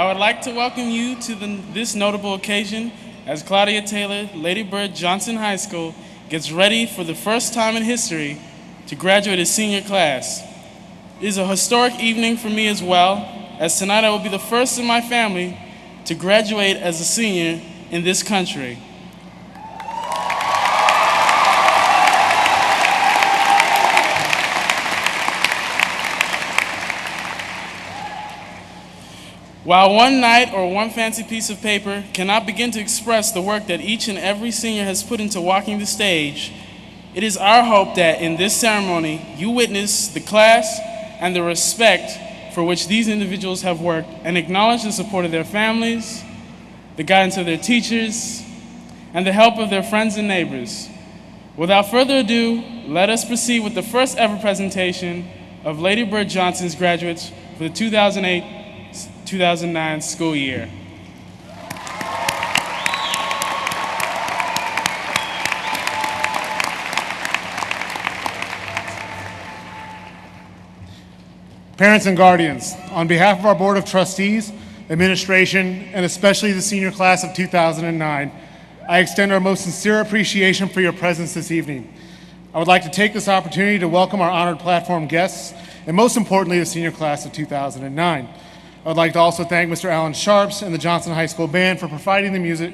would like to welcome you to this notable occasion as Claudia Taylor, Lady Bird Johnson High School gets ready for the first time in history to graduate its senior class. It is a historic evening for me as well, as tonight I will be the first in my family to graduate as a senior in this country. While one night or one fancy piece of paper cannot begin to express the work that each and every senior has put into walking the stage, it is our hope that in this ceremony you witness the class and the respect for which these individuals have worked and acknowledge the support of their families, the guidance of their teachers, and the help of their friends and neighbors. Without further ado, let us proceed with the first ever presentation of Lady Bird Johnson's graduates for the 2008-2009 school year. Parents and guardians, on behalf of our Board of Trustees, administration, and especially the senior class of 2009, I extend our most sincere appreciation for your presence this evening. I would like to take this opportunity to welcome our honored platform guests, and most importantly, the senior class of 2009. I would like to also thank Mr. Alan Sharps and the Johnson High School Band for providing the music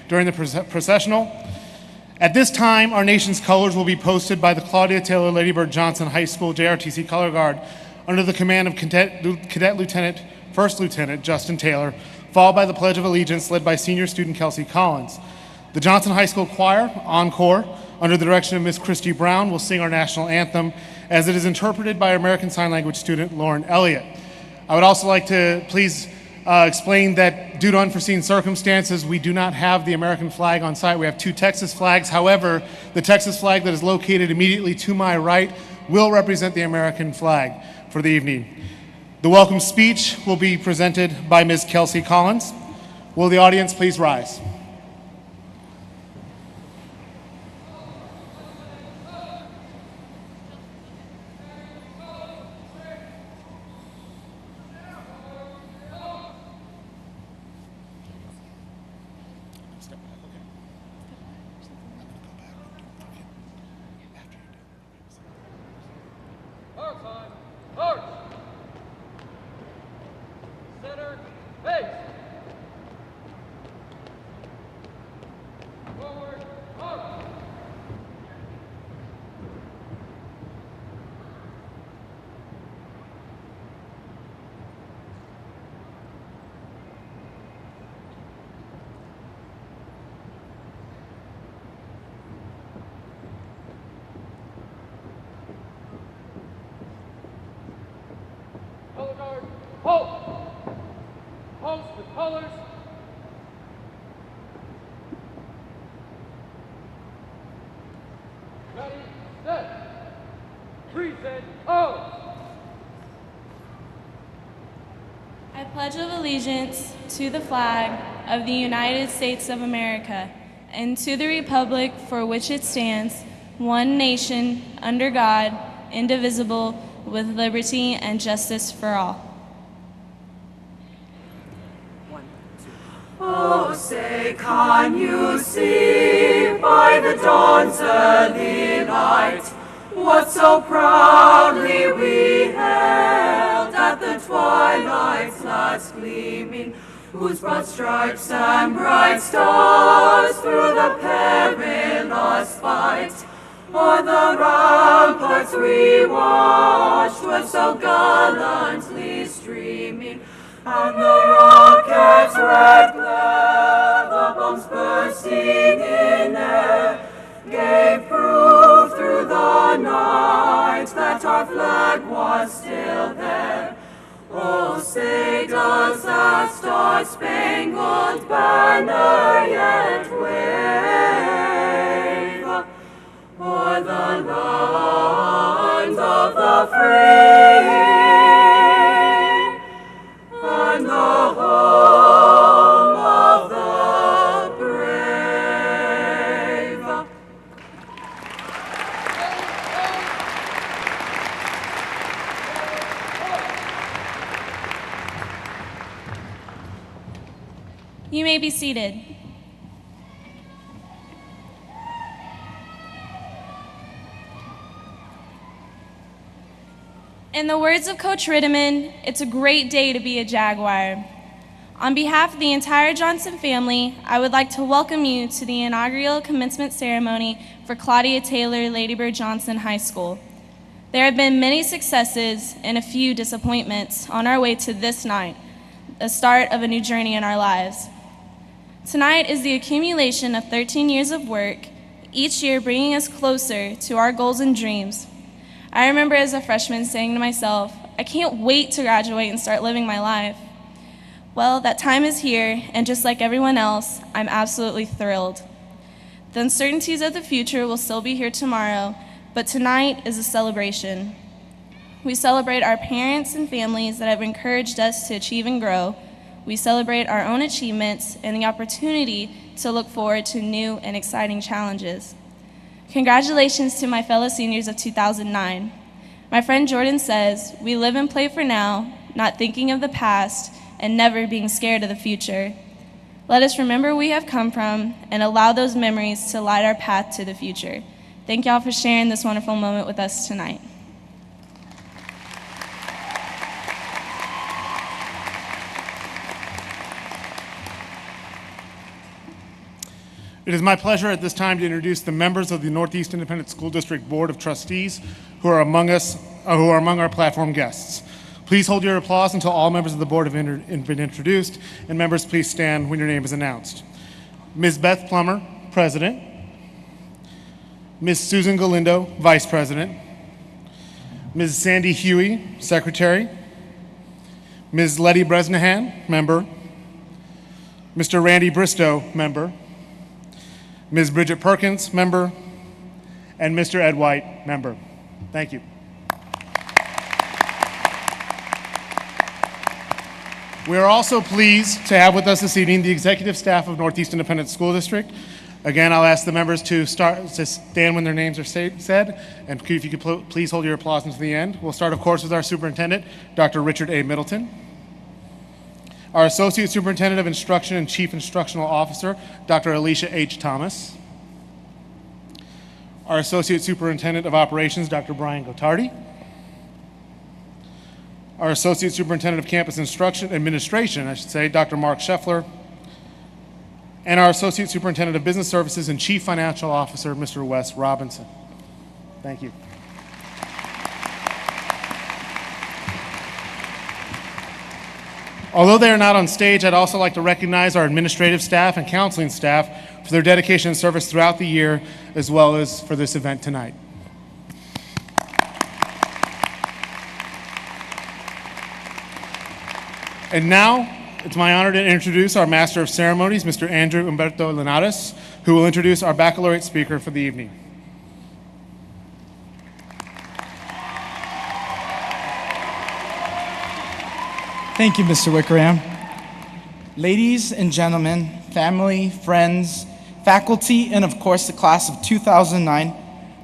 during the processional. At this time, our nation's colors will be posted by the Claudia Taylor Lady Bird Johnson High School JRTC Color Guard under the command of Cadet Lieutenant, First Lieutenant Justin Taylor, followed by the Pledge of Allegiance led by senior student Kelsey Collins. The Johnson High School Choir, Encore, under the direction of Miss Christy Brown, will sing our national anthem as it is interpreted by American Sign Language student Lauren Elliott. I would also like to please explain that due to unforeseen circumstances, we do not have the American flag on site. We have two Texas flags. However, the Texas flag that is located immediately to my right will represent the American flag for the evening. The welcome speech will be presented by Ms. Kelsey Collins. Will the audience please rise? I pledge allegiance to the flag of the United States of America and to the republic for which it stands, one nation, under God, indivisible, with liberty and justice for all. Oh, say, can you see by the dawn's early light what so proudly we hailed at the twilight's last gleaming, whose broad stripes and bright stars through the perilous fight o'er the ramparts we watched were so gallantly streaming, and the rocket's red glare, the bombs bursting in air, gave proof through the night that our flag was still there. Oh, say, does that star-spangled banner yet wave o'er the land of the free and the home of the brave? may be seated. In the words of Coach Ritteman, it's a great day to be a Jaguar. On behalf of the entire Johnson family, I would like to welcome you to the inaugural commencement ceremony for Claudia Taylor Lady Bird Johnson High School. There have been many successes and a few disappointments on our way to this night, the start of a new journey in our lives. Tonight is the accumulation of 13 years of work, each year bringing us closer to our goals and dreams. I remember as a freshman saying to myself, I can't wait to graduate and start living my life. Well, that time is here, and just like everyone else, I'm absolutely thrilled. The uncertainties of the future will still be here tomorrow, but tonight is a celebration. We celebrate our parents and families that have encouraged us to achieve and grow. We celebrate our own achievements and the opportunity to look forward to new and exciting challenges. Congratulations to my fellow seniors of 2009. My friend Jordan says, we live and play for now, not thinking of the past, and never being scared of the future. Let us remember where we have come from and allow those memories to light our path to the future. Thank y'all for sharing this wonderful moment with us tonight. It is my pleasure at this time to introduce the members of the Northeast Independent School District Board of Trustees who are among our platform guests. Please hold your applause until all members of the board have been introduced, and members, please stand when your name is announced. Ms. Beth Plummer, President. Ms. Susan Galindo, Vice President. Ms. Sandi Hughey, Secretary. Ms. Letty Bresnahan, Member. Mr. Randy Bristow, Member. Ms. Brigitte Perkins, Member. And Mr. Ed White, Member. Thank you. We are also pleased to have with us this evening the executive staff of Northeast Independent School District. Again, I'll ask the members to stand when their names are said, and if you could please hold your applause until the end. We'll start, of course, with our superintendent, Dr. Richard A. Middleton. Our Associate Superintendent of Instruction and Chief Instructional Officer, Dr. Alicia H. Thomas. Our Associate Superintendent of Operations, Dr. Brian Gottardy. Our Associate Superintendent of Campus Administration, Dr. Mark Scheffler. And our Associate Superintendent of Business Services and Chief Financial Officer, Mr. Wes Robinson. Thank you. Although they are not on stage, I'd also like to recognize our administrative staff and counseling staff for their dedication and service throughout the year, as well as for this event tonight. And now, it's my honor to introduce our Master of Ceremonies, Mr. Andrew Umberto Linares, who will introduce our baccalaureate speaker for the evening. Thank you, Mr. Wickerham. Ladies and gentlemen, family, friends, faculty, and of course the class of 2009,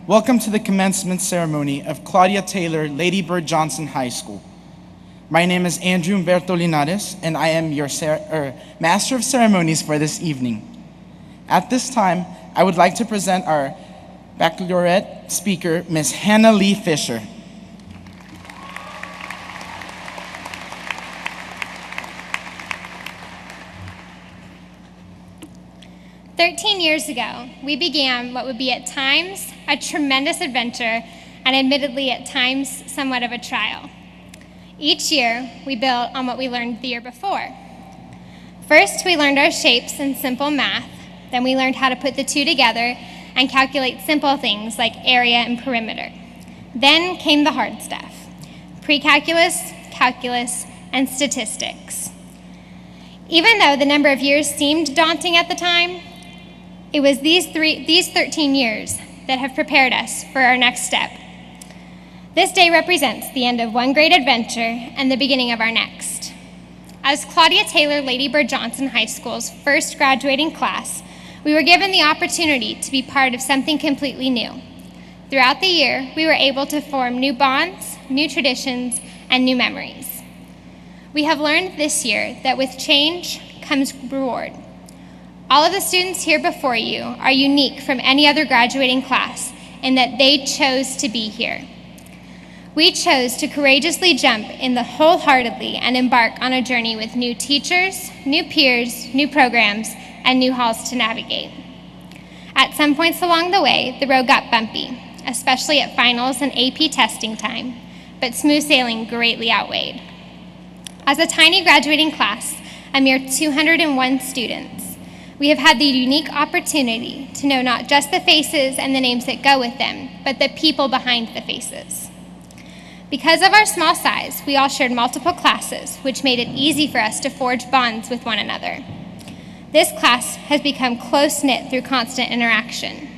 welcome to the commencement ceremony of Claudia Taylor Lady Bird Johnson High School. My name is Andrew Umberto Linares, and I am your Master of Ceremonies for this evening. At this time, I would like to present our baccalaureate speaker, Ms. Hannah Lee Fisher. Years ago, we began what would be at times a tremendous adventure and admittedly at times somewhat of a trial. Each year, we built on what we learned the year before. First, we learned our shapes in simple math. Then we learned how to put the two together and calculate simple things like area and perimeter. Then came the hard stuff: pre-calculus, calculus, and statistics. Even though the number of years seemed daunting at the time, it was these 13 years that have prepared us for our next step. This day represents the end of one great adventure and the beginning of our next. As Claudia Taylor Lady Bird Johnson High School's first graduating class, we were given the opportunity to be part of something completely new. Throughout the year, we were able to form new bonds, new traditions, and new memories. We have learned this year that with change comes reward. All of the students here before you are unique from any other graduating class in that they chose to be here. We chose to courageously jump in the wholeheartedly and embark on a journey with new teachers, new peers, new programs, and new halls to navigate. At some points along the way, the road got bumpy, especially at finals and AP testing time, but smooth sailing greatly outweighed. As a tiny graduating class, a mere 201 students, we have had the unique opportunity to know not just the faces and the names that go with them, but the people behind the faces. Because of our small size, we all shared multiple classes, which made it easy for us to forge bonds with one another. This class has become close-knit through constant interaction.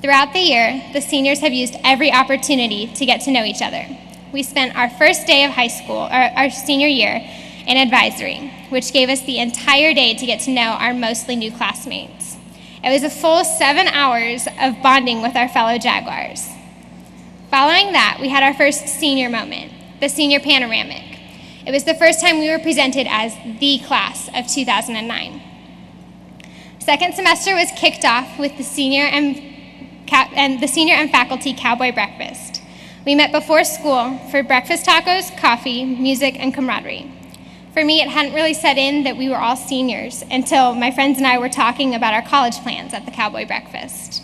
Throughout the year, the seniors have used every opportunity to get to know each other. We spent our first day of high school, or our senior year, in advisory, which gave us the entire day to get to know our mostly new classmates. It was a full 7 hours of bonding with our fellow Jaguars. Following that, we had our first senior moment, the senior panoramic. It was the first time we were presented as the class of 2009. Second semester was kicked off with the senior and faculty cowboy breakfast. We met before school for breakfast tacos, coffee, music, and camaraderie. For me, it hadn't really set in that we were all seniors until my friends and I were talking about our college plans at the cowboy breakfast.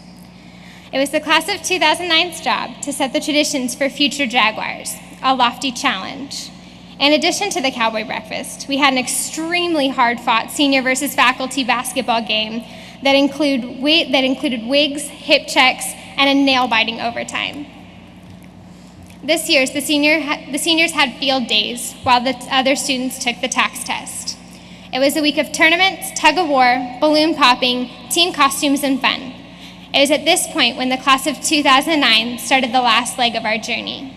It was the class of 2009's job to set the traditions for future Jaguars, a lofty challenge. In addition to the cowboy breakfast, we had an extremely hard-fought senior versus faculty basketball game that included wigs, hip checks, and a nail-biting overtime. This year, the seniors had field days while the other students took the tax test. It was a week of tournaments, tug-of-war, balloon popping, team costumes, and fun. It was at this point when the class of 2009 started the last leg of our journey.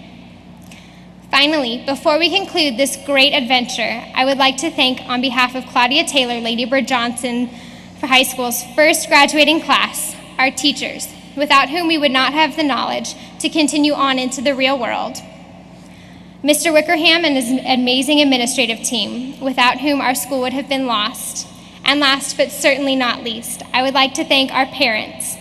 Finally, before we conclude this great adventure, I would like to thank, on behalf of Claudia Taylor, Lady Bird Johnson for high school's first graduating class, our teachers, without whom we would not have the knowledge to continue on into the real world. Mr. Wickerham and his amazing administrative team, without whom our school would have been lost. And last but certainly not least, I would like to thank our parents,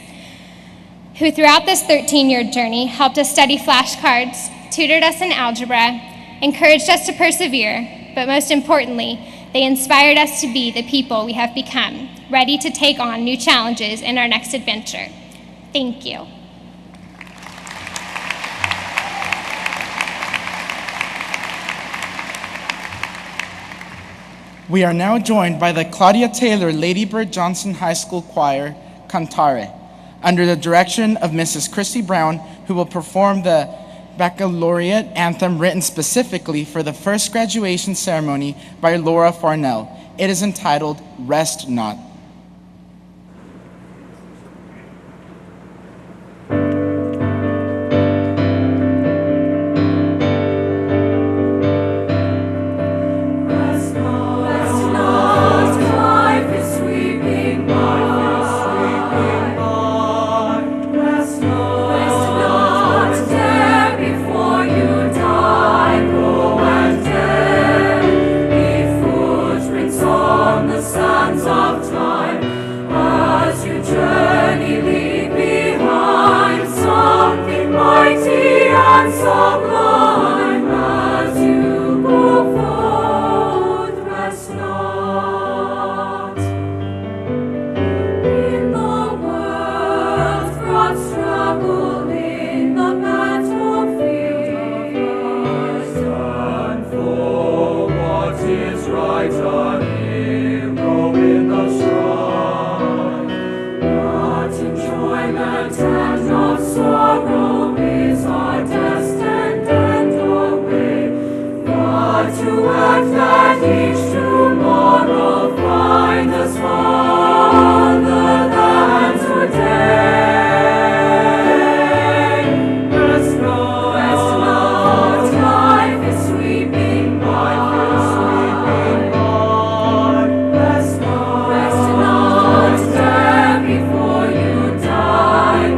who throughout this 13-year journey helped us study flashcards, tutored us in algebra, encouraged us to persevere, but most importantly, they inspired us to be the people we have become, ready to take on new challenges in our next adventure. Thank you. We are now joined by the Claudia Taylor Lady Bird Johnson High School Choir, Cantare, under the direction of Mrs. Christy Brown, who will perform the baccalaureate anthem written specifically for the first graduation ceremony by Laura Farnell. It is entitled, Rest Not. Before you die,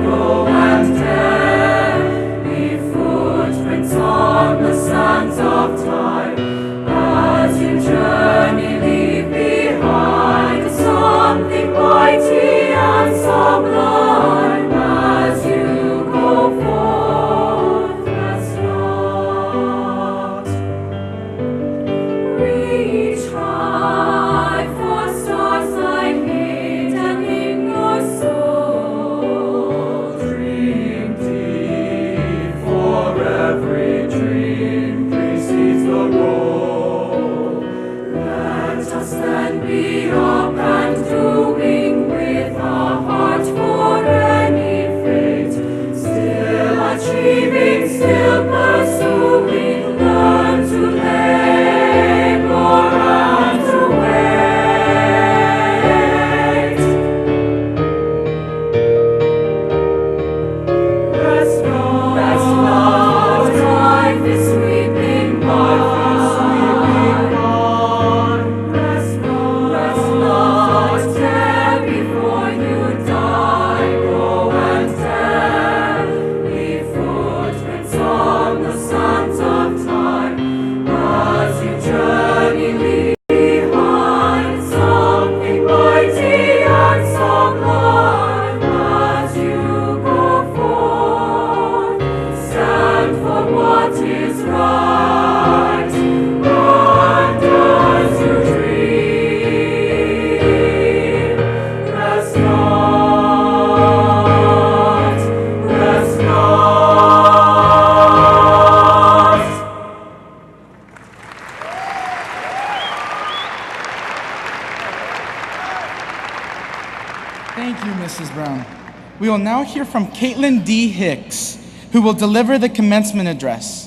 We will now hear from Caitlin D. Hicks, who will deliver the commencement address.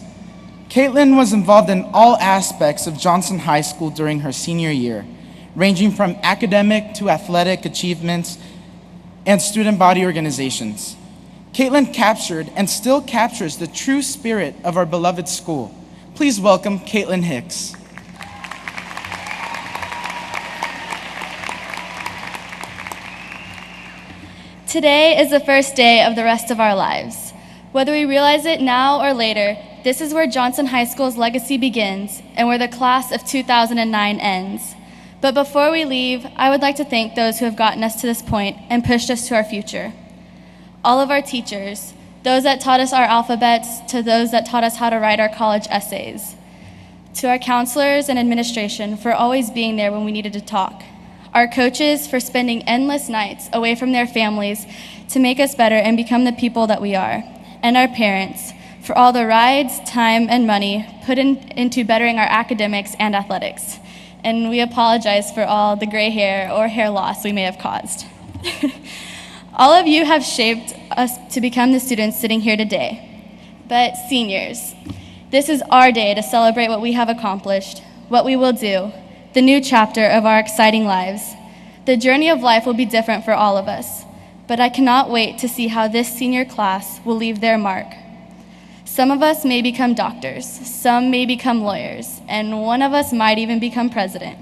Caitlin was involved in all aspects of Johnson High School during her senior year, ranging from academic to athletic achievements and student body organizations. Caitlin captured and still captures the true spirit of our beloved school. Please welcome Caitlin Hicks. Today is the first day of the rest of our lives. Whether we realize it now or later, this is where Johnson High School's legacy begins and where the class of 2009 ends. But before we leave, I would like to thank those who have gotten us to this point and pushed us to our future. All of our teachers, those that taught us our alphabets to those that taught us how to write our college essays. To our counselors and administration for always being there when we needed to talk. Our coaches for spending endless nights away from their families to make us better and become the people that we are. And our parents for all the rides, time, and money put into bettering our academics and athletics. And we apologize for all the gray hair or hair loss we may have caused. All of you have shaped us to become the students sitting here today. But seniors, this is our day to celebrate what we have accomplished, what we will do, the new chapter of our exciting lives. The journey of life will be different for all of us, but I cannot wait to see how this senior class will leave their mark. Some of us may become doctors, some may become lawyers, and one of us might even become president.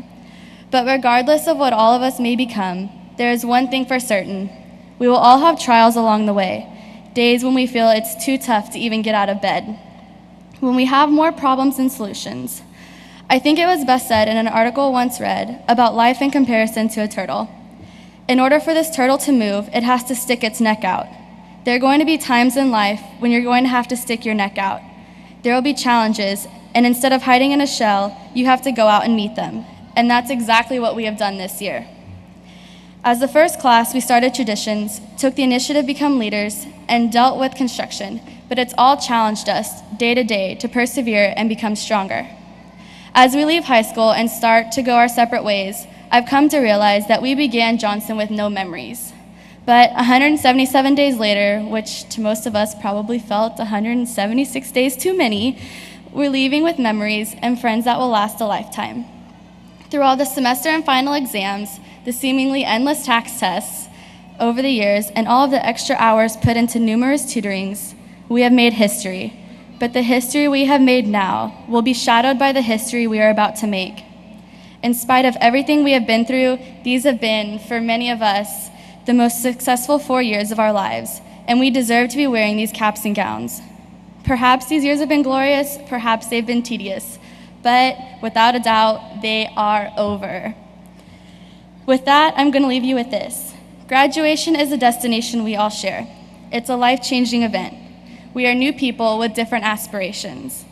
But regardless of what all of us may become, there is one thing for certain. We will all have trials along the way, days when we feel it's too tough to even get out of bed, when we have more problems than solutions. I think it was best said in an article once read about life in comparison to a turtle. In order for this turtle to move, it has to stick its neck out. There are going to be times in life when you're going to have to stick your neck out. There will be challenges, and instead of hiding in a shell, you have to go out and meet them. And that's exactly what we have done this year. As the first class, we started traditions, took the initiative to become leaders, and dealt with construction, but it's all challenged us day to day to persevere and become stronger. As we leave high school and start to go our separate ways, I've come to realize that we began Johnson with no memories. But 177 days later, which to most of us probably felt 176 days too many, we're leaving with memories and friends that will last a lifetime. Through all the semester and final exams, the seemingly endless tax tests over the years, and all of the extra hours put into numerous tutorings, we have made history. But the history we have made now will be shadowed by the history we are about to make. In spite of everything we have been through, these have been, for many of us, the most successful 4 years of our lives, and we deserve to be wearing these caps and gowns. Perhaps these years have been glorious, perhaps they've been tedious, but without a doubt, they are over. With that, I'm going to leave you with this. Graduation is a destination we all share. It's a life-changing event. We are new people with different aspirations.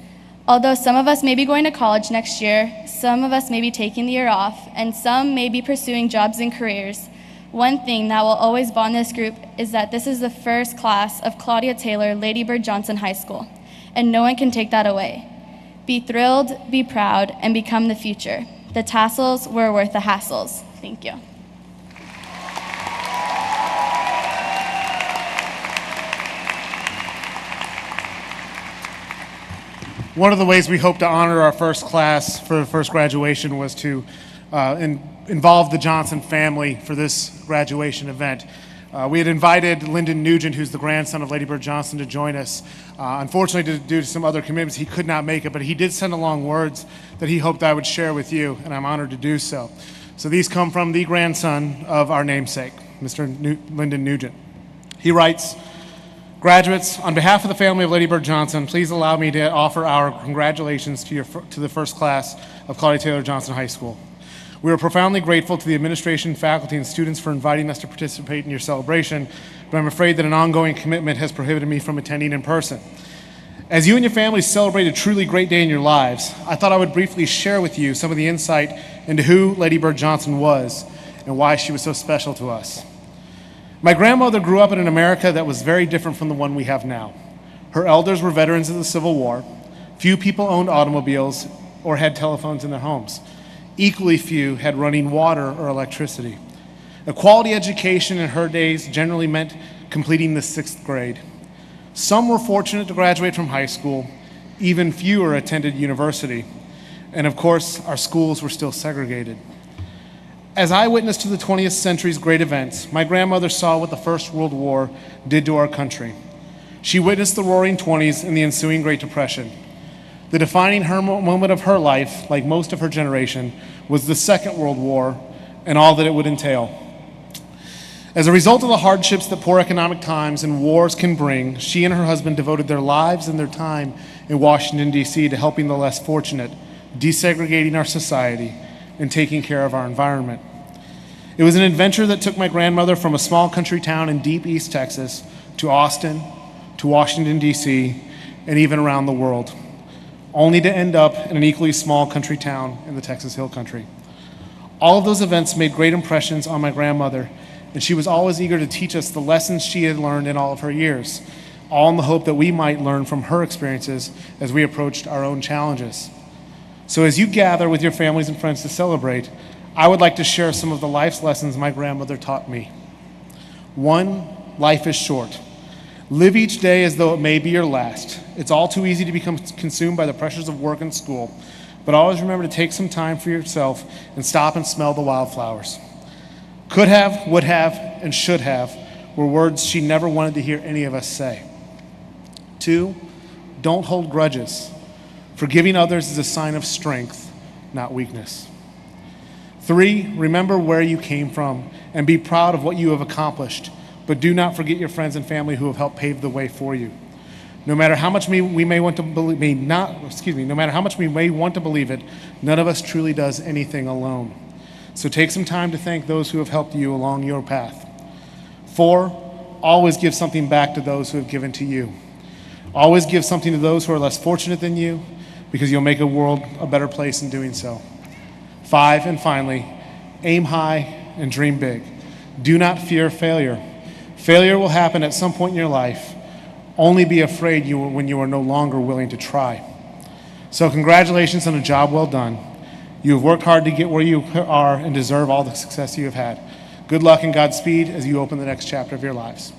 Although some of us may be going to college next year, some of us may be taking the year off, and some may be pursuing jobs and careers, one thing that will always bond this group is that this is the first class of Claudia Taylor Lady Bird Johnson High School, and no one can take that away. Be thrilled, be proud, and become the future. The tassels were worth the hassles. Thank you. One of the ways we hope to honor our first class for the first graduation was to involve the Johnson family for this graduation event. We had invited Lyndon Nugent, who's the grandson of Lady Bird Johnson, to join us. Unfortunately, due to some other commitments, he could not make it, but he did send along words that he hoped I would share with you, and I'm honored to do so. So these come from the grandson of our namesake, Mr. Lyndon Nugent. He writes, "Graduates, on behalf of the family of Lady Bird Johnson, please allow me to offer our congratulations to the first class of Claudia Taylor Johnson High School. We are profoundly grateful to the administration, faculty, and students for inviting us to participate in your celebration, but I'm afraid that an ongoing commitment has prohibited me from attending in person. As you and your family celebrate a truly great day in your lives, I thought I would briefly share with you some of the insight into who Lady Bird Johnson was and why she was so special to us. My grandmother grew up in an America that was very different from the one we have now. Her elders were veterans of the Civil War. Few people owned automobiles or had telephones in their homes. Equally few had running water or electricity. A quality education in her days generally meant completing the 6th grade. Some were fortunate to graduate from high school. Even fewer attended university. And of course, our schools were still segregated. As eyewitness to the 20th century's great events, my grandmother saw what the First World War did to our country. She witnessed the Roaring '20s and the ensuing Great Depression. The defining moment of her life, like most of her generation, was the Second World War and all that it would entail. As a result of the hardships that poor economic times and wars can bring, she and her husband devoted their lives and their time in Washington, D.C. to helping the less fortunate, desegregating our society, and taking care of our environment. It was an adventure that took my grandmother from a small country town in deep East Texas to Austin, to Washington, D.C., and even around the world, only to end up in an equally small country town in the Texas Hill Country. All of those events made great impressions on my grandmother, and she was always eager to teach us the lessons she had learned in all of her years, all in the hope that we might learn from her experiences as we approached our own challenges. So as you gather with your families and friends to celebrate, I would like to share some of the life's lessons my grandmother taught me. 1, life is short. Live each day as though it may be your last. It's all too easy to become consumed by the pressures of work and school, but always remember to take some time for yourself and stop and smell the wildflowers. Could have, would have, and should have were words she never wanted to hear any of us say. 2, don't hold grudges. Forgiving others is a sign of strength, not weakness. 3, remember where you came from and be proud of what you have accomplished, but do not forget your friends and family who have helped pave the way for you. No matter how much we may want to believe it, none of us truly does anything alone. So take some time to thank those who have helped you along your path. 4, always give something back to those who have given to you. Always give something to those who are less fortunate than you, because you'll make a world a better place in doing so. 5, and finally, aim high and dream big. Do not fear failure. Failure will happen at some point in your life. Only be afraid when you are no longer willing to try. So congratulations on a job well done. You have worked hard to get where you are and deserve all the success you have had. Good luck and Godspeed as you open the next chapter of your lives.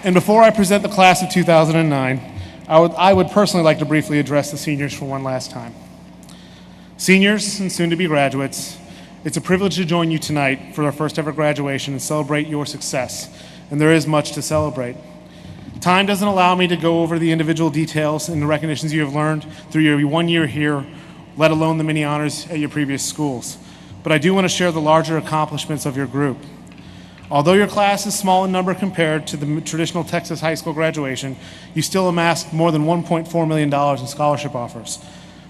And before I present the class of 2009, I would personally like to briefly address the seniors for one last time. Seniors and soon-to-be graduates, it's a privilege to join you tonight for our first ever graduation and celebrate your success, and there is much to celebrate. Time doesn't allow me to go over the individual details and the recognitions you have learned through your 1 year here, let alone the many honors at your previous schools. But I do want to share the larger accomplishments of your group. Although your class is small in number compared to the traditional Texas high school graduation, you still amassed more than $1.4 million in scholarship offers.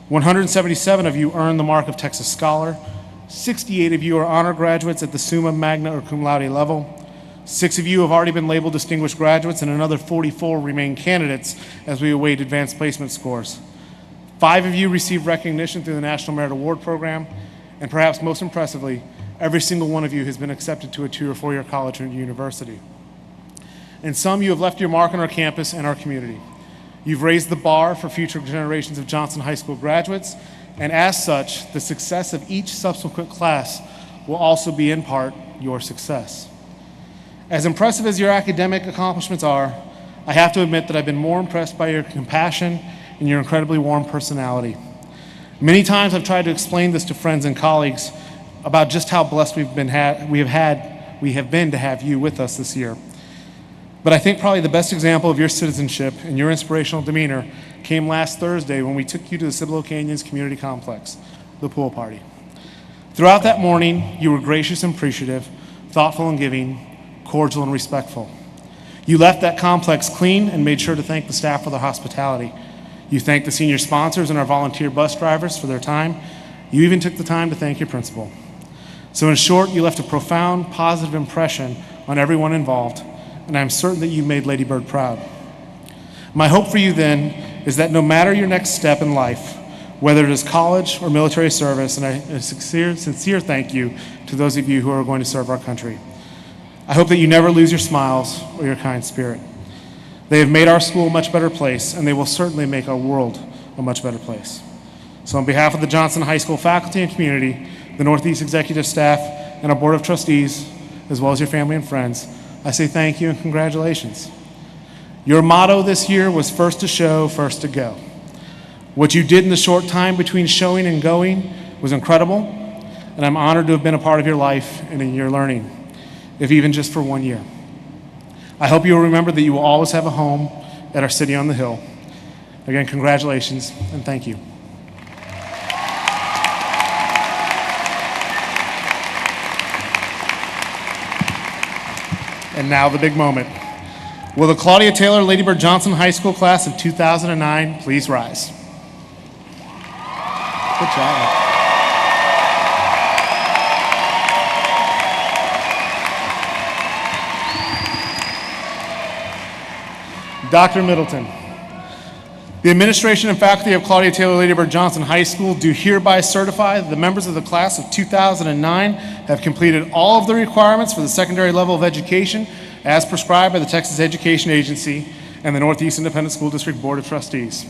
177 of you earned the mark of Texas Scholar. 68 of you are honor graduates at the Summa, Magna, or Cum Laude level. 6 of you have already been labeled distinguished graduates, and another 44 remain candidates as we await advanced placement scores. 5 of you received recognition through the National Merit Award Program, and perhaps most impressively, every single one of you has been accepted to a 2 or 4 year college or university. And some you have left your mark on our campus and our community. You've raised the bar for future generations of Johnson High School graduates, and as such, the success of each subsequent class will also be in part your success. As impressive as your academic accomplishments are, I have to admit that I've been more impressed by your compassion and your incredibly warm personality. Many times I've tried to explain this to friends and colleagues about just how blessed we have been to have you with us this year. But I think probably the best example of your citizenship and your inspirational demeanor came last Thursday when we took you to the Cibolo Canyons Community Complex, the pool party. Throughout that morning, you were gracious and appreciative, thoughtful and giving, cordial and respectful. You left that complex clean and made sure to thank the staff for their hospitality. You thanked the senior sponsors and our volunteer bus drivers for their time. You even took the time to thank your principal. So in short, you left a profound, positive impression on everyone involved, and I'm certain that you made Lady Bird proud. My hope for you then is that no matter your next step in life, whether it is college or military service, and a sincere thank you to those of you who are going to serve our country. I hope that you never lose your smiles or your kind spirit. They have made our school a much better place, and they will certainly make our world a much better place. So on behalf of the Johnson High School faculty and community, the Northeast Executive Staff, and our Board of Trustees, as well as your family and friends, I say thank you and congratulations. Your motto this year was first to show, first to go. What you did in the short time between showing and going was incredible, and I'm honored to have been a part of your life and in your learning, if even just for 1 year. I hope you will remember that you will always have a home at our city on the hill. Again, congratulations and thank you. And now the big moment. Will the Claudia Taylor Lady Bird Johnson High School class of 2009 please rise? Good job. Dr. Middleton. The administration and faculty of Claudia Taylor Lady Bird Johnson High School do hereby certify that the members of the class of 2009 have completed all of the requirements for the secondary level of education as prescribed by the Texas Education Agency and the Northeast Independent School District Board of Trustees.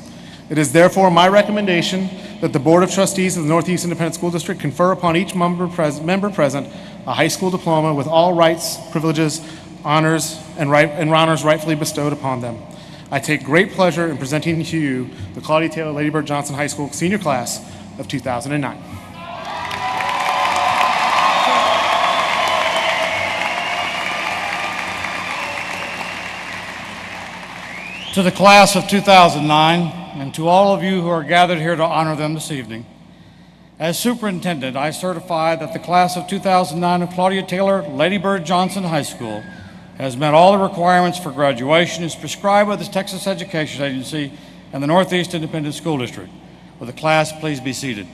It is therefore my recommendation that the Board of Trustees of the Northeast Independent School District confer upon each member present a high school diploma with all rights, privileges, honors, and honors rightfully bestowed upon them. I take great pleasure in presenting to you the Claudia Taylor Lady Bird Johnson High School senior class of 2009. To the class of 2009, and to all of you who are gathered here to honor them this evening, as superintendent, I certify that the class of 2009 of Claudia Taylor Lady Bird Johnson High School has met all the requirements for graduation as prescribed by the Texas Education Agency and the Northeast Independent School District. Will the class please be seated?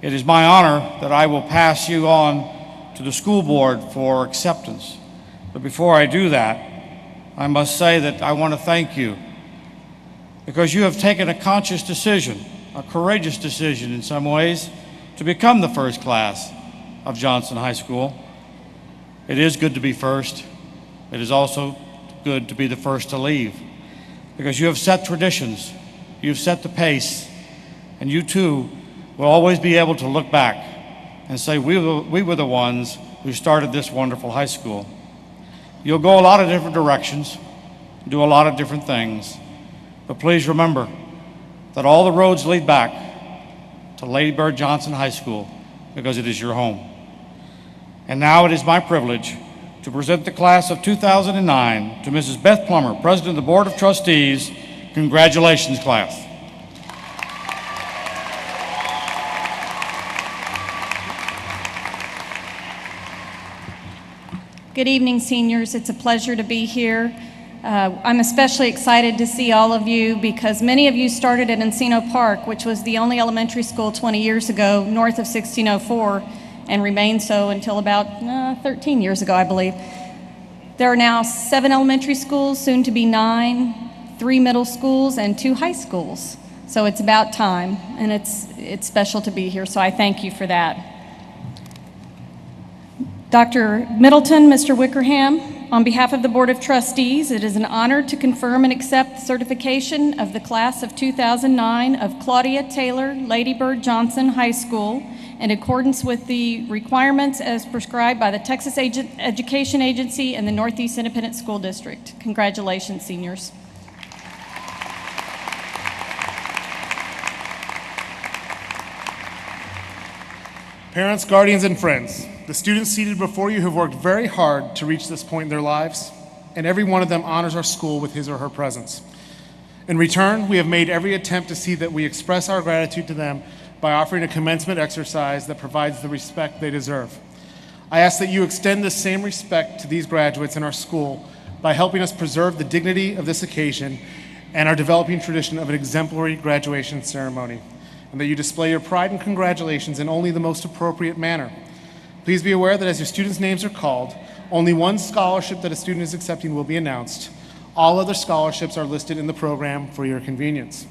It is my honor that I will pass you on to the school board for acceptance. But before I do that, I must say that I want to thank you because you have taken a conscious decision, a courageous decision in some ways, to become the first class of Johnson High School. It is good to be first. It is also good to be the first to leave because you have set traditions, you've set the pace, and you too will always be able to look back and say, we were the ones who started this wonderful high school. You'll go a lot of different directions, do a lot of different things, but please remember that all the roads lead back to Lady Bird Johnson High School because it is your home. And now it is my privilege to present the class of 2009 to Mrs. Beth Plummer, President of the Board of Trustees. Congratulations, class. Good evening, seniors. It's a pleasure to be here. I'm especially excited to see all of you because many of you started at Encino Park, which was the only elementary school 20 years ago north of 1604 and remained so until about 13 years ago, I believe. There are now 7 elementary schools, soon to be 9, 3 middle schools, and 2 high schools. So it's about time, and it's special to be here, so I thank you for that. Dr. Middleton, Mr. Wickerham, on behalf of the Board of Trustees, it is an honor to confirm and accept the certification of the class of 2009 of Claudia Taylor Lady Bird Johnson High School in accordance with the requirements as prescribed by the Texas Education Agency and the Northeast Independent School District. Congratulations, seniors. Parents, guardians, and friends, the students seated before you have worked very hard to reach this point in their lives, and every one of them honors our school with his or her presence. In return, we have made every attempt to see that we express our gratitude to them by offering a commencement exercise that provides the respect they deserve. I ask that you extend this same respect to these graduates in our school by helping us preserve the dignity of this occasion and our developing tradition of an exemplary graduation ceremony, and that you display your pride and congratulations in only the most appropriate manner. Please be aware that as your students' names are called, only one scholarship that a student is accepting will be announced. All other scholarships are listed in the program for your convenience.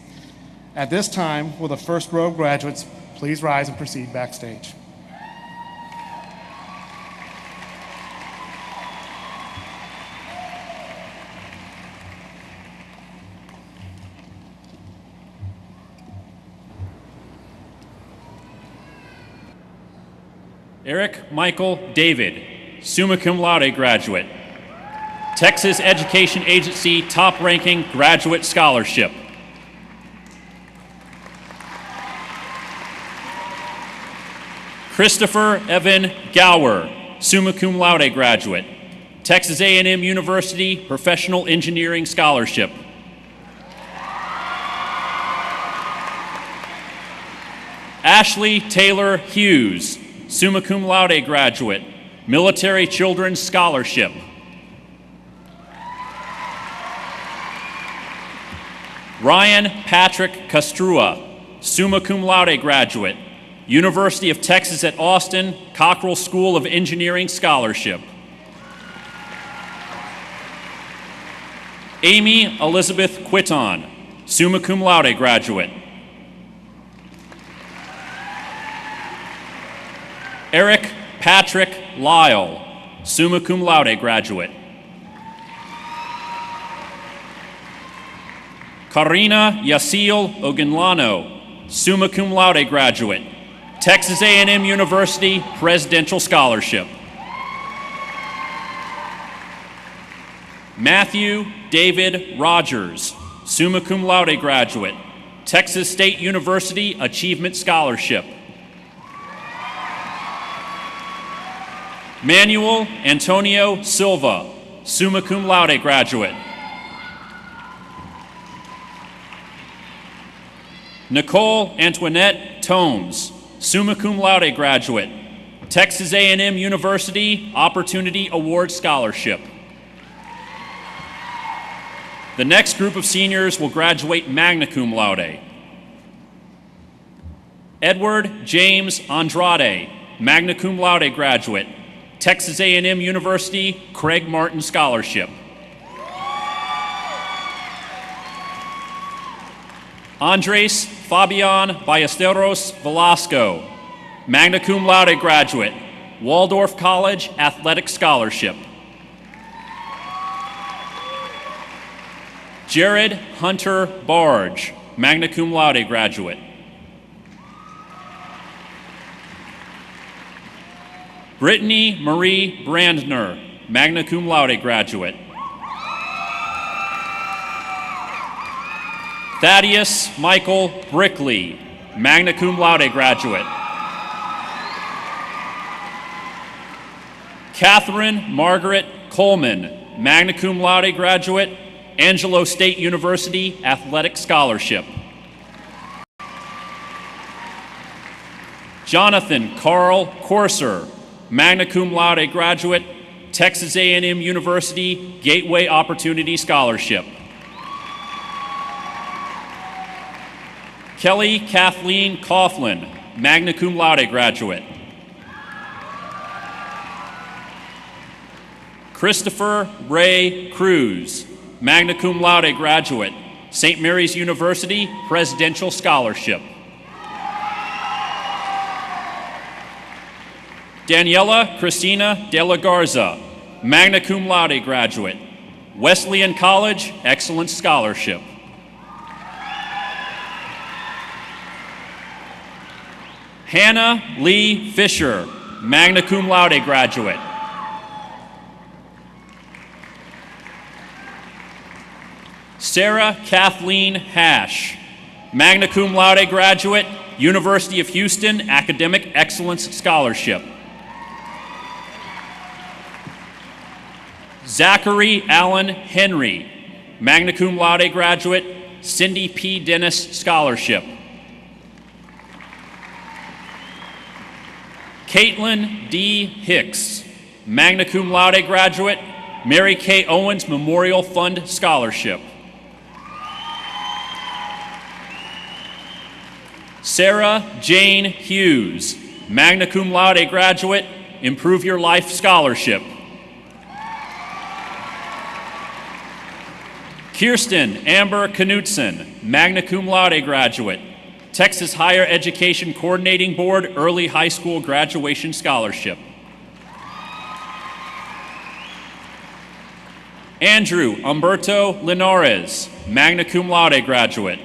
At this time, will the first row of graduates please rise and proceed backstage. Eric Michael David, summa cum laude graduate. Texas Education Agency top ranking graduate scholarship. Christopher Evan Gower, summa cum laude graduate. Texas A&M University professional engineering scholarship. Ashley Taylor Hughes, summa cum laude graduate, Military Children's Scholarship. Ryan Patrick Castrua, summa cum laude graduate, University of Texas at Austin, Cockrell School of Engineering Scholarship. Amy Elizabeth Quitton, summa cum laude graduate. Eric Patrick Lyle, summa cum laude graduate. Karina Yasil Ogunlano, summa cum laude graduate, Texas A&M University Presidential Scholarship. Matthew David Rogers, summa cum laude graduate, Texas State University Achievement Scholarship. Manuel Antonio Silva, summa cum laude graduate. Nicole Antoinette Tomes, summa cum laude graduate, Texas A&M University Opportunity Award Scholarship. The next group of seniors will graduate magna cum laude. Edward James Andrade, magna cum laude graduate, Texas A&M University Craig Martin Scholarship. Andres Fabian Ballesteros Velasco, magna cum laude graduate, Waldorf College Athletic Scholarship. Jared Hunter Barge, magna cum laude graduate. Brittany Marie Brandner, magna cum laude graduate. Thaddeus Michael Brickley, magna cum laude graduate. Catherine Margaret Coleman, magna cum laude graduate, Angelo State University Athletic Scholarship. Jonathan Carl Corser, magna cum laude graduate, Texas A&M University Gateway Opportunity Scholarship. Kelly Kathleen Coughlin, magna cum laude graduate. Christopher Ray Cruz, magna cum laude graduate, St. Mary's University Presidential Scholarship. Daniela Christina De La Garza, magna cum laude graduate, Wesleyan College Excellence Scholarship. Hannah Lee Fisher, magna cum laude graduate. Sarah Kathleen Hash, magna cum laude graduate, University of Houston Academic Excellence Scholarship. Zachary Allen Henry, magna cum laude graduate, Cindy P. Dennis Scholarship. Caitlin D. Hicks, magna cum laude graduate, Mary K. Owens Memorial Fund Scholarship. Sarah Jane Hughes, magna cum laude graduate, Improve Your Life Scholarship. Kirsten Amber Knutson, magna cum laude graduate, Texas Higher Education Coordinating Board Early High School Graduation Scholarship. Andrew Umberto Linares, magna cum laude graduate.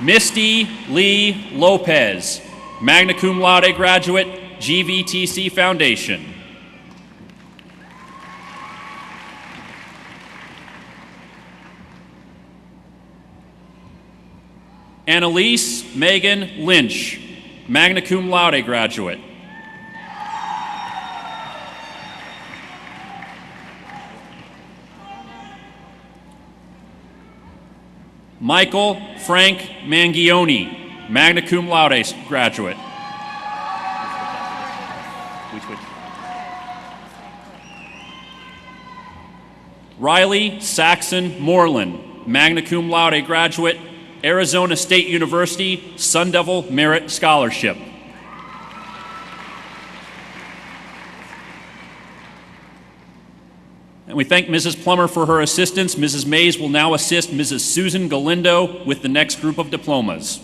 Misty Lee Lopez, magna cum laude graduate, GVTC Foundation. Annalise Megan Lynch, magna cum laude graduate. Michael Frank Mangione, magna cum laude graduate. Riley Saxon Moreland, magna cum laude graduate, Arizona State University Sun Devil Merit Scholarship. And we thank Mrs. Plummer for her assistance. Mrs. Mays will now assist Mrs. Susan Galindo with the next group of diplomas.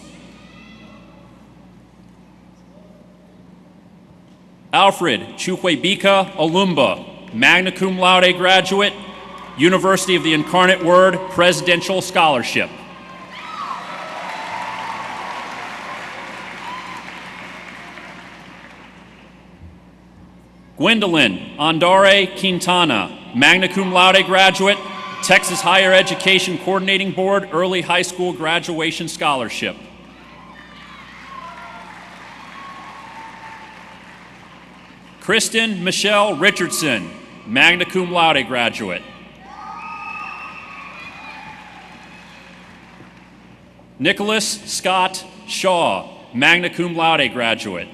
Alfred Chukwebika Olumba, magna cum laude graduate, University of the Incarnate Word Presidential Scholarship. Gwendolyn Andare Quintana, magna cum laude graduate, Texas Higher Education Coordinating Board Early High School Graduation Scholarship. Kristen Michelle Richardson, magna cum laude graduate. Nicholas Scott Shaw, magna cum laude graduate.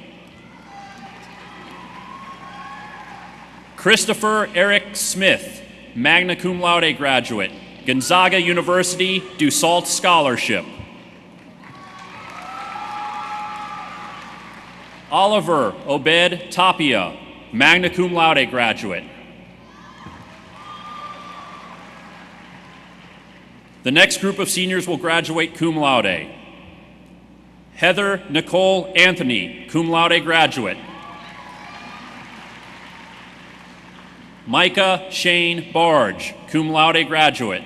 Christopher Eric Smith, magna cum laude graduate, Gonzaga University Dussault Scholarship. Oliver Obed Tapia, magna cum laude graduate. The next group of seniors will graduate cum laude. Heather Nicole Anthony, cum laude graduate. Micah Shane Barge, cum laude graduate.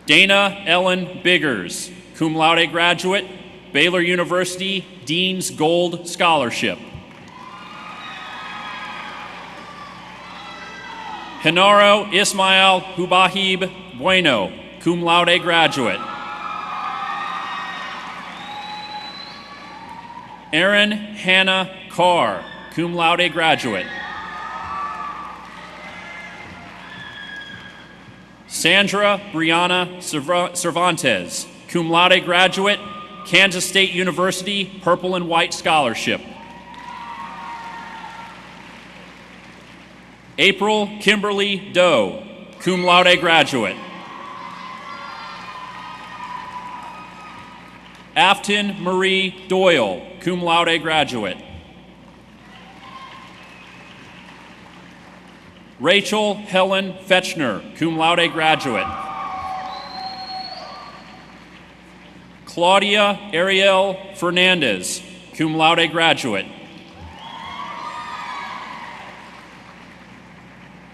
Dana Ellen Biggers, cum laude graduate, Baylor University Dean's Gold Scholarship. Genaro Ismael Hubahib Bueno, cum laude graduate. Erin Hannah Carr, cum laude graduate. Sandra Brianna Cervantes, cum laude graduate, Kansas State University Purple and White Scholarship. April Kimberly Doe, cum laude graduate. Afton Marie Doyle, cum laude graduate. Rachel Helen Fetchner, cum laude graduate. Claudia Ariel Fernandez, cum laude graduate.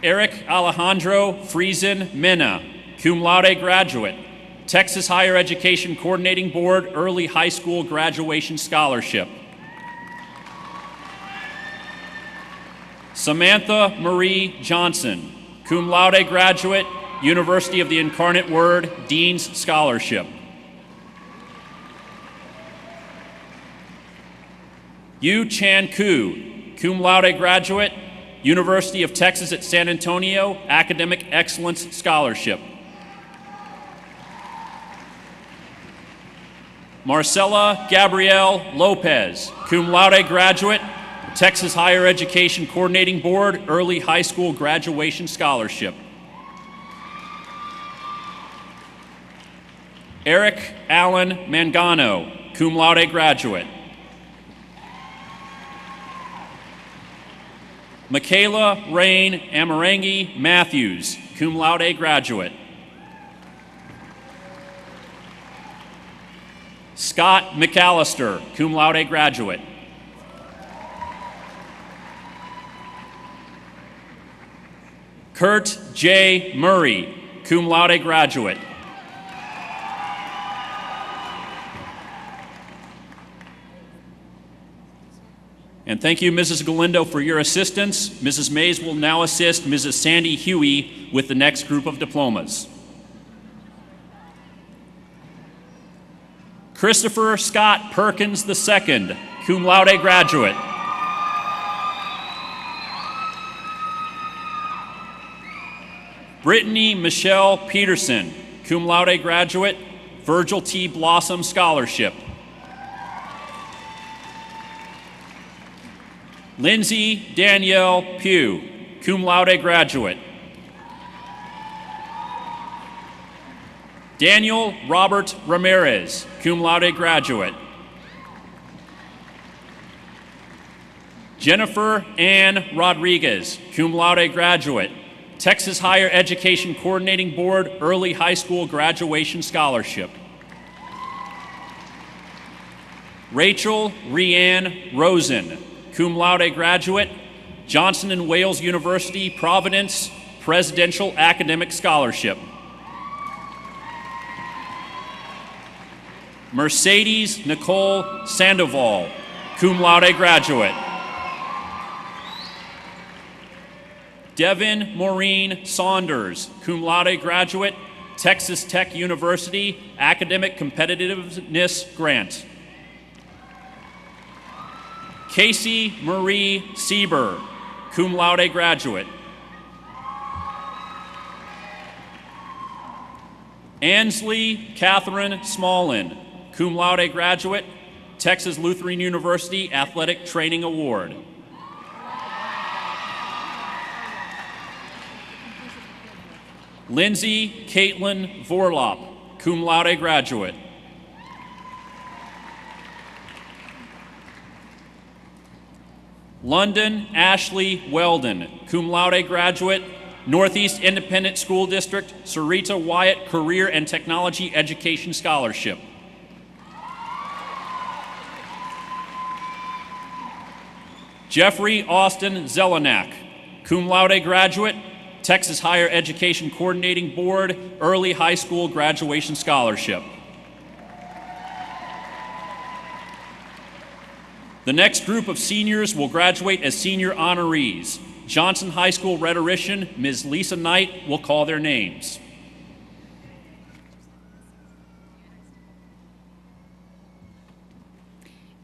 Eric Alejandro Friesen Mena, cum laude graduate, Texas Higher Education Coordinating Board Early High School Graduation Scholarship. Samantha Marie Johnson, cum laude graduate, University of the Incarnate Word Dean's Scholarship. Yu Chan Koo, cum laude graduate, University of Texas at San Antonio Academic Excellence Scholarship. Marcella Gabrielle Lopez, cum laude graduate, Texas Higher Education Coordinating Board Early High School Graduation Scholarship. Eric Allen Mangano, cum laude graduate. Michaela Rain Amarangi Matthews, cum laude graduate. Scott McAllister, cum laude graduate. Kurt J. Murray, cum laude graduate. And thank you, Mrs. Galindo, for your assistance. Mrs. Mays will now assist Mrs. Sandi Hughey with the next group of diplomas. Christopher Scott Perkins II, cum laude graduate. Brittany Michelle Peterson, cum laude graduate, Virgil T. Blossom Scholarship. Lindsay Danielle Pugh, cum laude graduate. Daniel Robert Ramirez, cum laude graduate. Jennifer Ann Rodriguez, cum laude graduate, Texas Higher Education Coordinating Board Early High School Graduation Scholarship. Rachel Rianne Rosen, cum laude graduate, Johnson and Wales University, Providence Presidential Academic Scholarship. Mercedes Nicole Sandoval, cum laude graduate. Devin Maureen Saunders, cum laude graduate, Texas Tech University Academic Competitiveness Grant. Casey Marie Sieber, cum laude graduate. Ansley Catherine Smallin, cum laude graduate, Texas Lutheran University Athletic Training Award. Lindsay Caitlin Vorlop, cum laude graduate. London Ashley Weldon, cum laude graduate, Northeast Independent School District Sarita Wyatt Career and Technology Education Scholarship. Jeffrey Austin Zelenak, cum laude graduate, Texas Higher Education Coordinating Board Early High School Graduation Scholarship. The next group of seniors will graduate as senior honorees. Johnson High School rhetorician Ms. Lisa Knight will call their names.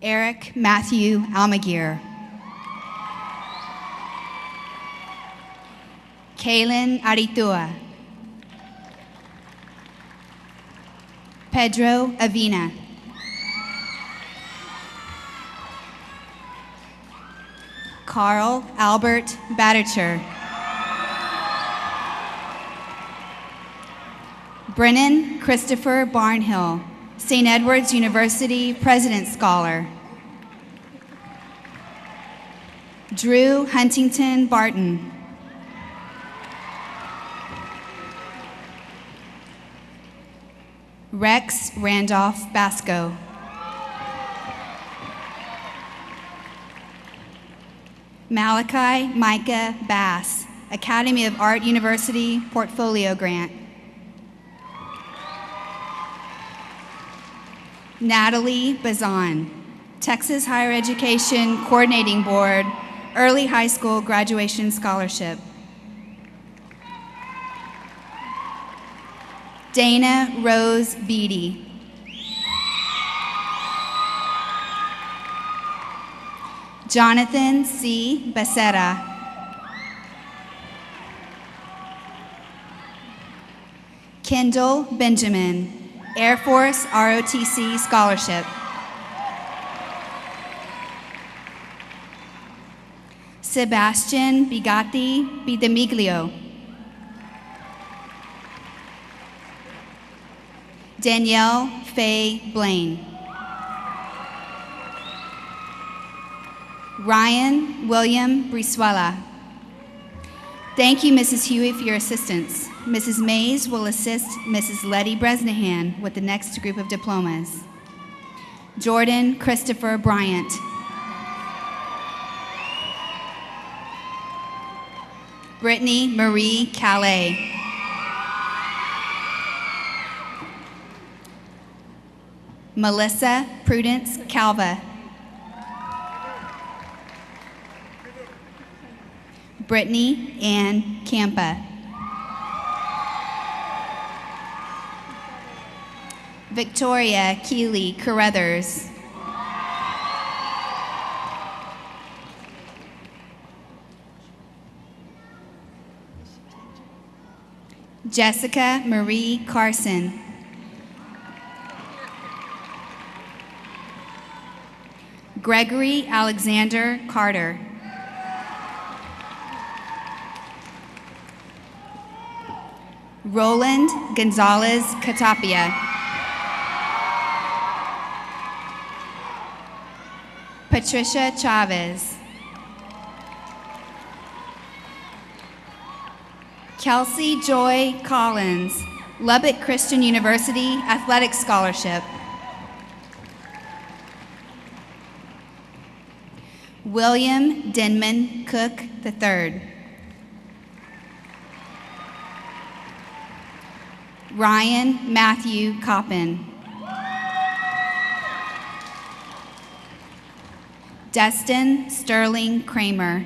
Eric Matthew Almaguer. Kaylin Aritua. Pedro Avina. Carl Albert Baditercher. Brennan Christopher Barnhill, St. Edward's University President's Scholar. Drew Huntington Barton. Rex Randolph Basco. Malachi Micah Bass, Academy of Art University Portfolio Grant. Natalie Bazan, Texas Higher Education Coordinating Board Early High School Graduation Scholarship. Dana Rose Beatty. Jonathan C. Becerra. Kendall Benjamin, Air Force ROTC Scholarship. Sebastian Bigatti Bidemiglio. Danielle Faye Blaine. Ryan William Brisuela. Thank you, Mrs. Hughey, for your assistance. Mrs. Mays will assist Mrs. Letty Bresnahan with the next group of diplomas. Jordan Christopher Bryant. Brittany Marie Calais. Melissa Prudence Calva. Brittany Ann Campa. Victoria Keeley Carruthers. Jessica Marie Carson. Gregory Alexander Carter. Roland Gonzalez Catapia. Patricia Chavez. Kelsey Joy Collins, Lubbock Christian University Athletic Scholarship. William Denman Cook III. Ryan Matthew Coppin. Destin Sterling Kramer.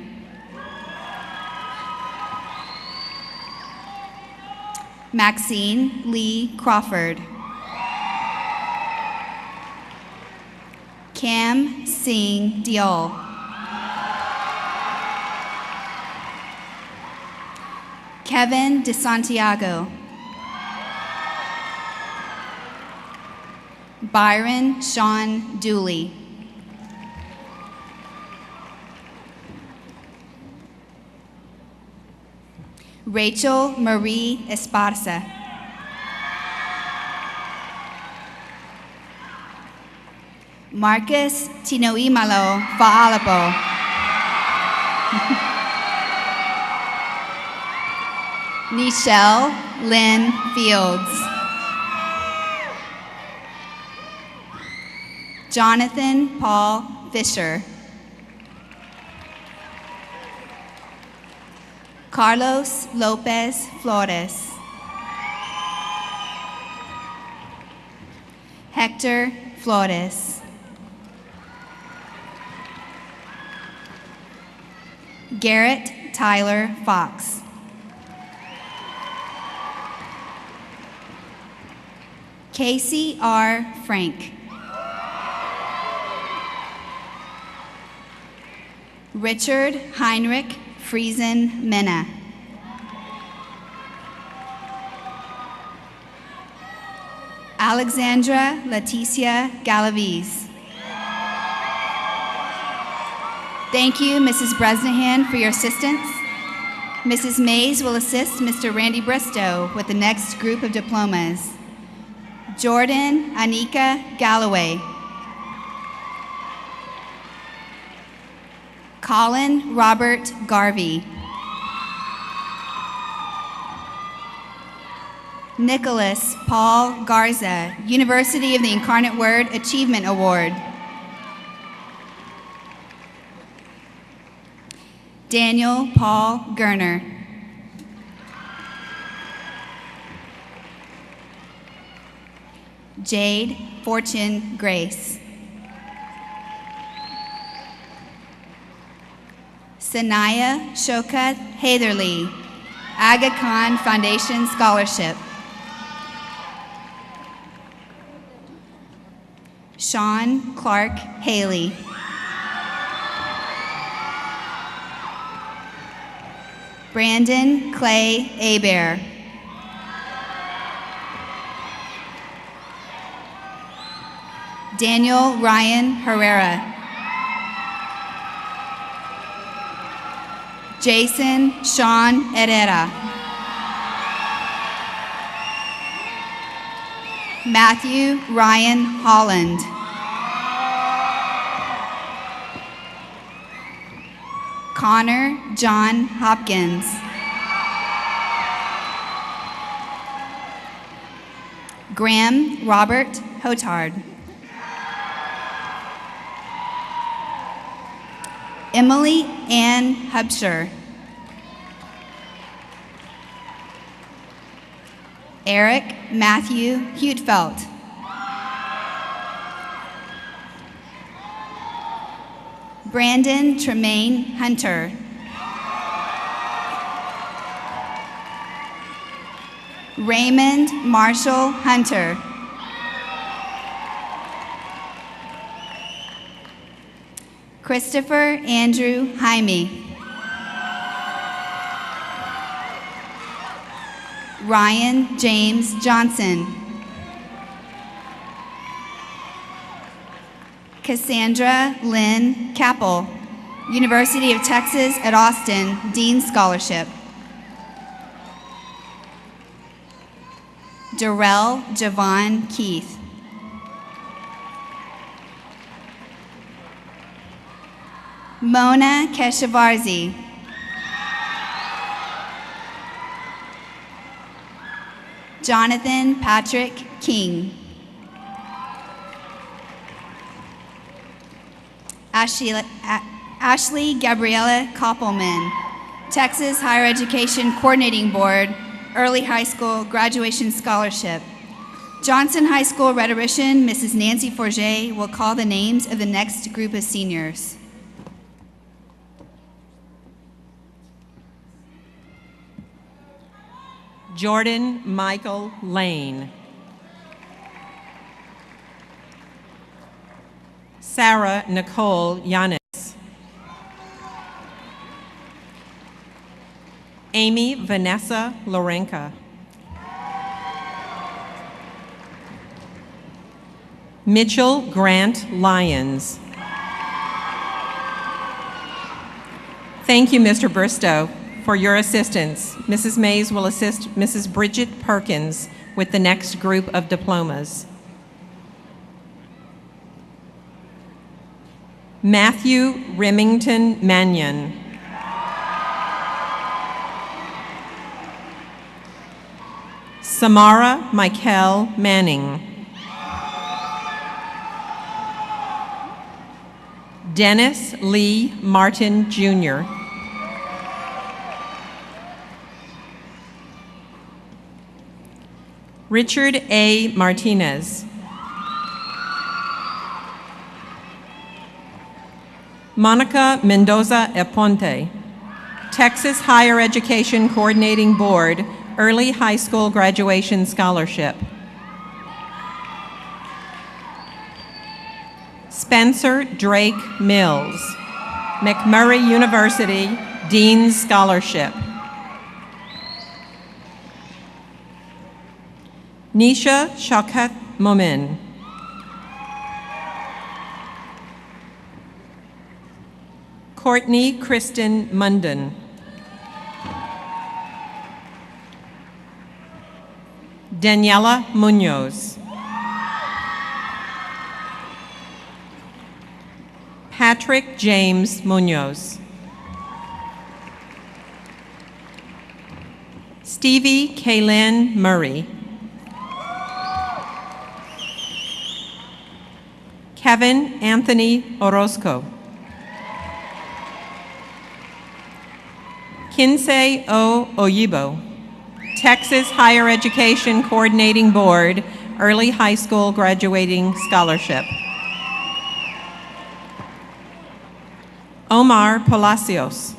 Maxine Lee Crawford. Cam Singh Diol. Kevin DeSantiago. Byron Sean Dooley. Rachel Marie Esparza. Marcus Tinoimalo Faalapo. Nichelle Lynn Fields. Jonathan Paul Fisher. Carlos Lopez Flores. Hector Flores. Garrett Tyler Fox. Casey R. Frank. Richard Heinrich Friesen Mena. Alexandra Leticia Galaviz. Thank you, Mrs. Bresnahan, for your assistance. Mrs. Mays will assist Mr. Randy Bristow with the next group of diplomas. Jordan Anika Galloway. Colin Robert Garvey. Nicholas Paul Garza, University of the Incarnate Word Achievement Award. Daniel Paul Gerner. Jade Fortune Grace. Sanaya Shokat Hatherley, Aga Khan Foundation Scholarship. Sean Clark Haley. Brandon Clay Abear. Daniel Ryan Herrera. Jason Sean Herrera. Matthew Ryan Holland. Connor John Hopkins. Graham Robert Hotard. Emily Ann Hubsher. Eric Matthew Hutefeld. Brandon Tremaine Hunter. Raymond Marshall Hunter. Christopher Andrew Jaime. Ryan James Johnson. Cassandra Lynn Capel, University of Texas at Austin, Dean Scholarship. Darrell Javon Keith. Mona Keshavarzi. Jonathan Patrick King. Ashley Gabriella Koppelman, Texas Higher Education Coordinating Board, Early High School Graduation Scholarship. Johnson High School rhetorician Mrs. Nancy Forget will call the names of the next group of seniors. Jordan Michael Lane. Sarah Nicole Yanis. Amy Vanessa Lorenka. Mitchell Grant Lyons. Thank you, Mr. Bristow, for your assistance. Mrs. Mays will assist Mrs. Brigitte Perkins with the next group of diplomas. Matthew Remington Mannion. Samara Michael Manning. Dennis Lee Martin, Jr. Richard A. Martinez. Monica Mendoza Aponte, Texas Higher Education Coordinating Board, Early High School Graduation Scholarship. Spencer Drake Mills, McMurray University, Dean's Scholarship. Nisha Shaukat Momin. Courtney Kristen Munden. Daniela Munoz. Patrick James Munoz. Stevie Kaylin Murray. Kevin Anthony Orozco. Kinsey O. Oyibo, Texas Higher Education Coordinating Board, Early High School Graduating Scholarship. Omar Palacios.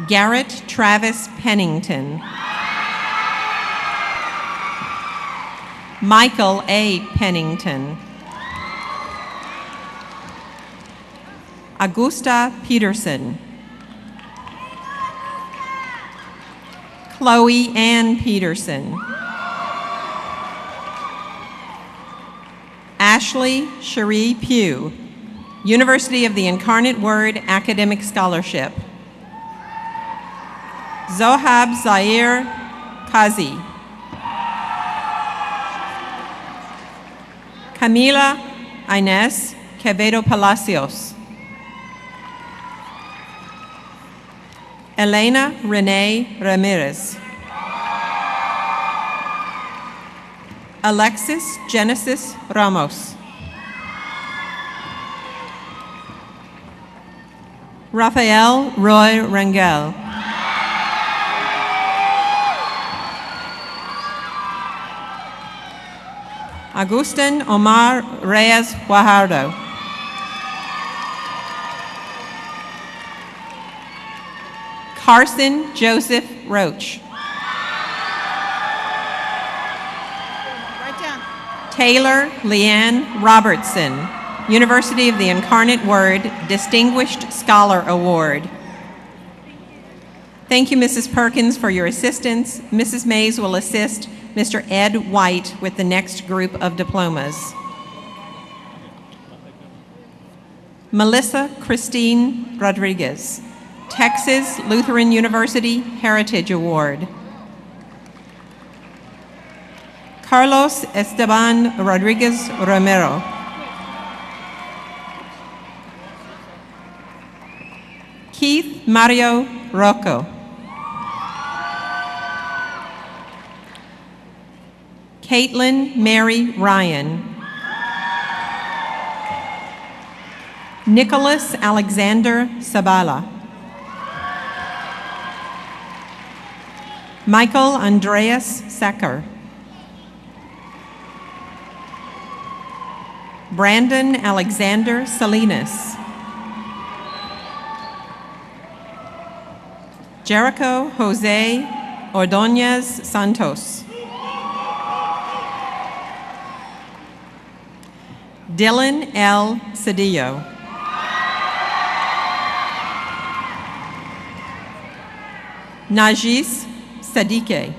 Garrett Travis Pennington. Michael A. Pennington. Augusta Peterson. Chloe Ann Peterson. Ashley Cherie Pugh, University of the Incarnate Word Academic Scholarship. Zohab Zaire Kazi. Camila Inés Quevedo Palacios. Elena Renee Ramirez. Alexis Genesis Ramos. Rafael Roy Rangel. Agustin Omar Reyes Guajardo. Carson Joseph Roach. Taylor Leanne Robertson, University of the Incarnate Word Distinguished Scholar Award. Thank you, Mrs. Perkins, for your assistance. Mrs. Mays will assist Mr. Ed White with the next group of diplomas. Melissa Christine Rodriguez, Texas Lutheran University Heritage Award. Carlos Esteban Rodriguez Romero. Keith Mario Rocco. Caitlin Mary Ryan. Nicholas Alexander Sabala. Michael Andreas Secker. Brandon Alexander Salinas. Jericho Jose Ordonez Santos. Dylan L. Cedillo. Najis Sadique.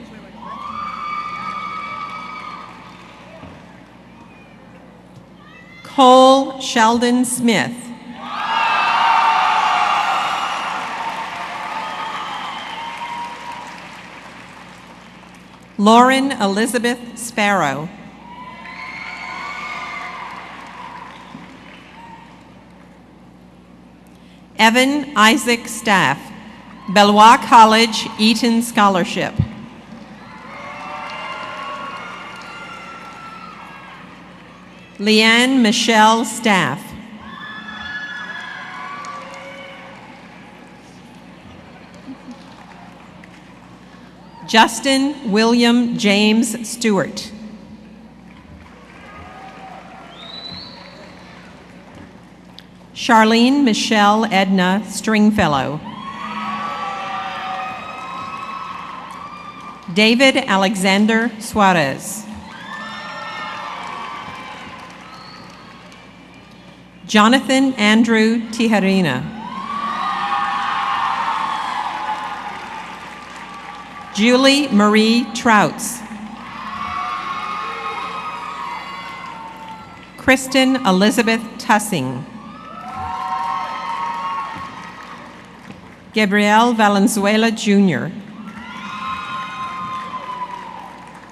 Cole Sheldon Smith. Lauren Elizabeth Sparrow. Evan Isaac Staff, Bellois College Eaton Scholarship. Leanne Michelle Staff. Justin William James Stewart. Charlene Michelle Edna Stringfellow. David Alexander Suarez. Jonathan Andrew Tijerina. Julie Marie Trouts. Kristen Elizabeth Tussing. Gabriel Valenzuela Jr.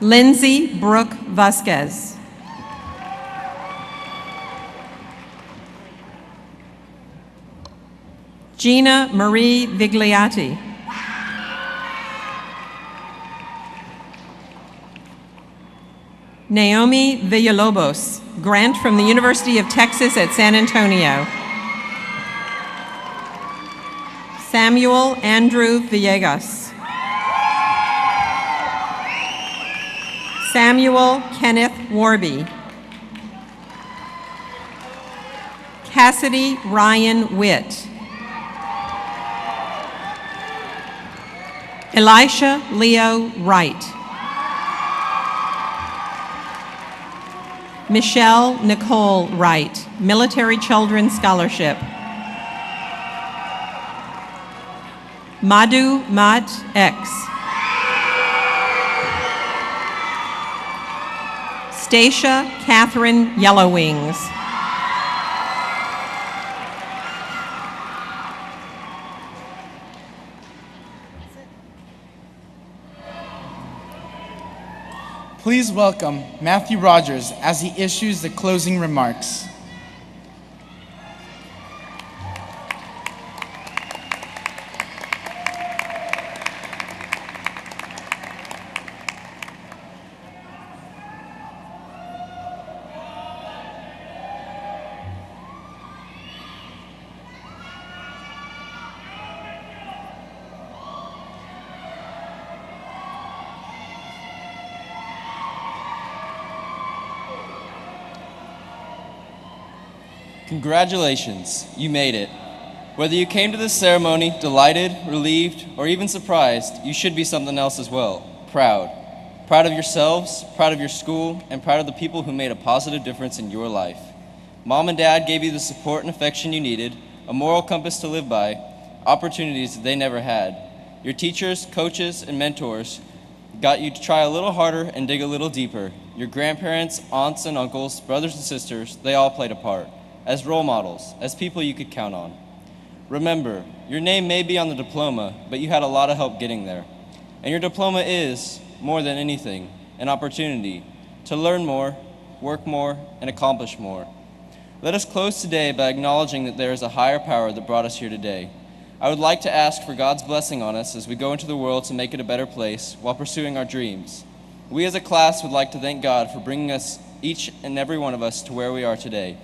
Lindsay Brooke Vasquez. Gina Marie Vigliati. Naomi Villalobos, grant from the University of Texas at San Antonio. Samuel Andrew Villegas. Samuel Kenneth Warby. Cassidy Ryan Witt. Elisha Leo Wright. Michelle Nicole Wright, Military Children's Scholarship. Madhu Mat X. Stacia Catherine Yellowwings. Please welcome Matthew Rogers as he issues the closing remarks. Congratulations, you made it. Whether you came to this ceremony delighted, relieved, or even surprised, you should be something else as well. Proud. Proud of yourselves, proud of your school, and proud of the people who made a positive difference in your life. Mom and Dad gave you the support and affection you needed, a moral compass to live by, opportunities that they never had. Your teachers, coaches, and mentors got you to try a little harder and dig a little deeper. Your grandparents, aunts and uncles, brothers and sisters, they all played a part, as role models, as people you could count on. Remember, your name may be on the diploma, but you had a lot of help getting there. And your diploma is, more than anything, an opportunity to learn more, work more, and accomplish more. Let us close today by acknowledging that there is a higher power that brought us here today. I would like to ask for God's blessing on us as we go into the world to make it a better place while pursuing our dreams. We as a class would like to thank God for bringing us, each and every one of us, to where we are today.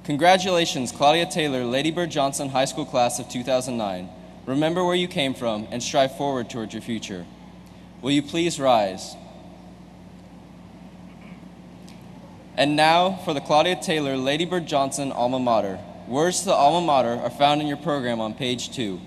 Congratulations, Claudia Taylor, Lady Bird Johnson High School Class of 2009. Remember where you came from and strive forward towards your future. Will you please rise? And now for the Claudia Taylor, Lady Bird Johnson Alma Mater. Words to the Alma Mater are found in your program on page 2.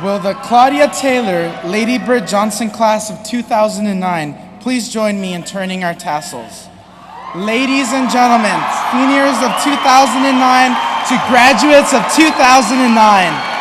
Will the Claudia Taylor, Lady Bird Johnson Class of 2009 please join me in turning our tassels? Ladies and gentlemen, seniors of 2009 to graduates of 2009.